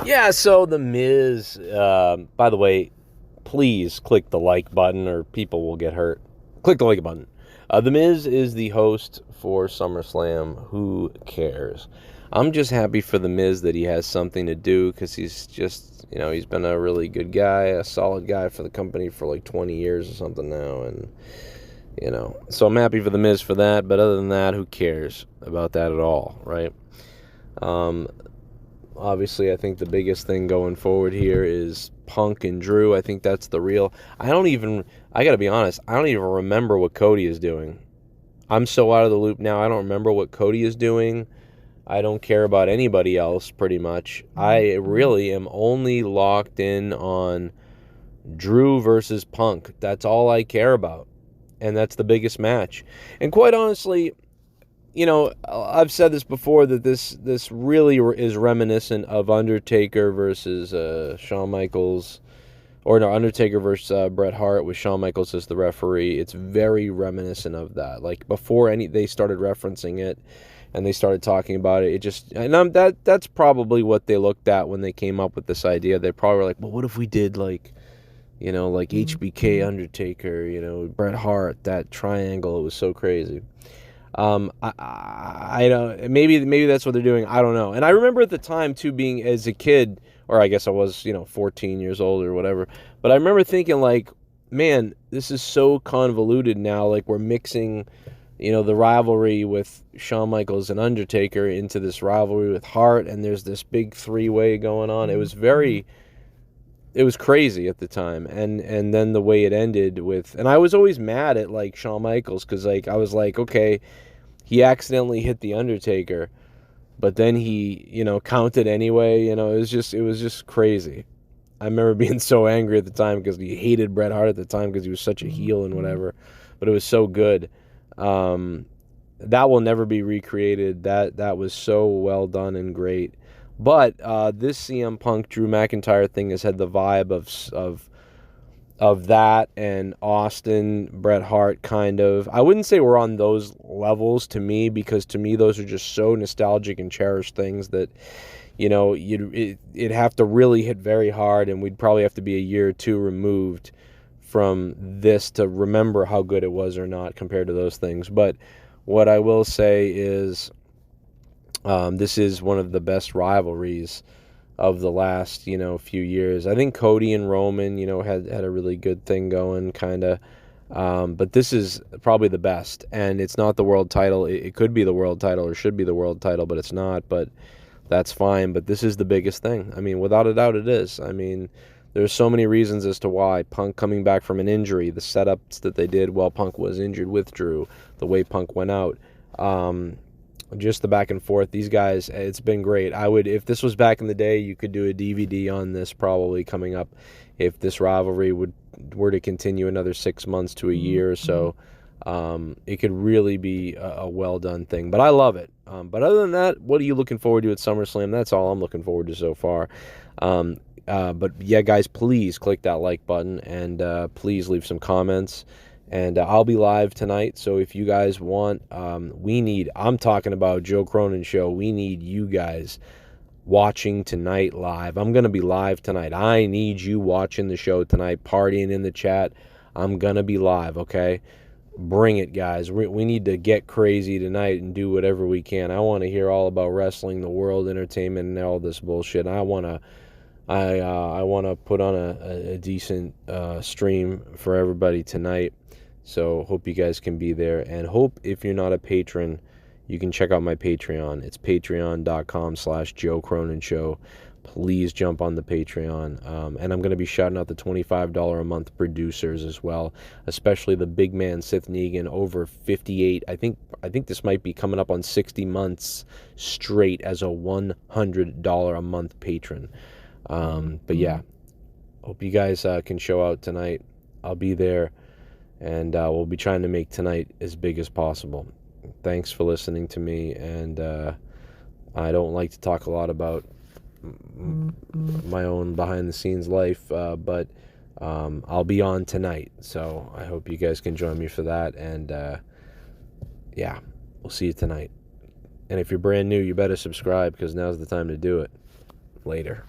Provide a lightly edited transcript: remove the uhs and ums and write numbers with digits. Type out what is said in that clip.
Yeah, so The Miz, by the way, please click the like button or people will get hurt. Click the like button. The Miz is the host for SummerSlam. Who cares? I'm just happy for The Miz that he has something to do because he's just, he's been a really good guy, a solid guy for the company for like 20 years or something now. And, so I'm happy for The Miz for that. But other than that, who cares about that at all, right? Obviously, I think the biggest thing going forward here is Punk and Drew. I think that's the real... I gotta be honest, I don't even remember what Cody is doing. I'm so out of the loop now, I don't remember what Cody is doing. I don't care about anybody else, pretty much. I really am only locked in on Drew versus Punk. That's all I care about. And that's the biggest match. And quite honestly... I've said this before that this really is reminiscent of Undertaker versus Shawn Michaels, or no, Undertaker versus Bret Hart with Shawn Michaels as the referee. It's very reminiscent of that. Like before they started referencing it, and they started talking about it. That's probably what they looked at when they came up with this idea. They probably were like, well, what if we did like HBK Undertaker, Bret Hart, that triangle? It was so crazy. I don't, maybe that's what they're doing. I don't know. And I remember at the time too, being as a kid, or I guess I was, 14 years old or whatever. But I remember thinking like, man, this is so convoluted now. Like we're mixing, the rivalry with Shawn Michaels and Undertaker into this rivalry with Hart, and there's this big three-way going on. It was crazy at the time. And then the way it ended with, and I was always mad at like Shawn Michaels because like I was like, okay, he accidentally hit the Undertaker, but then he, counted anyway. It was just crazy. I remember being so angry at the time because he hated Bret Hart at the time because he was such a heel and whatever. But it was so good. That will never be recreated. That was so well done and great. But this CM Punk Drew McIntyre thing has had the vibe of that and Austin, Bret Hart, kind of. I wouldn't say we're on those levels to me, because to me those are just so nostalgic and cherished things that, it'd have to really hit very hard, and we'd probably have to be a year or two removed from this to remember how good it was or not compared to those things. But what I will say is this is one of the best rivalries of the last, few years. I think Cody and Roman, had a really good thing going, kind of. But this is probably the best. And it's not the world title. It could be the world title or should be the world title, but it's not. But that's fine. But this is the biggest thing. I mean, without a doubt it is. I mean, there's so many reasons as to why. Punk coming back from an injury, the setups that they did while Punk was injured with Drew, the way Punk went out. Just the back and forth. These guys, it's been great. If this was back in the day, you could do a DVD on this probably coming up if this rivalry were to continue another 6 months to a year or so. It could really be a well-done thing. But I love it. But other than that, what are you looking forward to at SummerSlam? That's all I'm looking forward to so far. But yeah, guys, please click that like button, and please leave some comments. And I'll be live tonight, so if you guys want, I'm talking about Joe Cronin Show, we need you guys watching tonight live. I'm going to be live tonight. I need you watching the show tonight, partying in the chat. I'm going to be live, okay? Bring it, guys. We need to get crazy tonight and do whatever we can. I want to hear all about wrestling, the world, entertainment, and all this bullshit. I want to put on a decent stream for everybody tonight. So hope you guys can be there, and hope if you're not a patron, you can check out my Patreon. It's patreon.com/Joe Cronin Show. Please jump on the Patreon. And I'm going to be shouting out the $25 a month producers as well, especially the big man Sith Negan, over 58. I think this might be coming up on 60 months straight as a $100 a month patron. But yeah, hope you guys can show out tonight. I'll be there. And we'll be trying to make tonight as big as possible. Thanks for listening to me. And I don't like to talk a lot about my own behind-the-scenes life, but I'll be on tonight. So I hope you guys can join me for that. And yeah, we'll see you tonight. And if you're brand new, you better subscribe, because now's the time to do it. Later.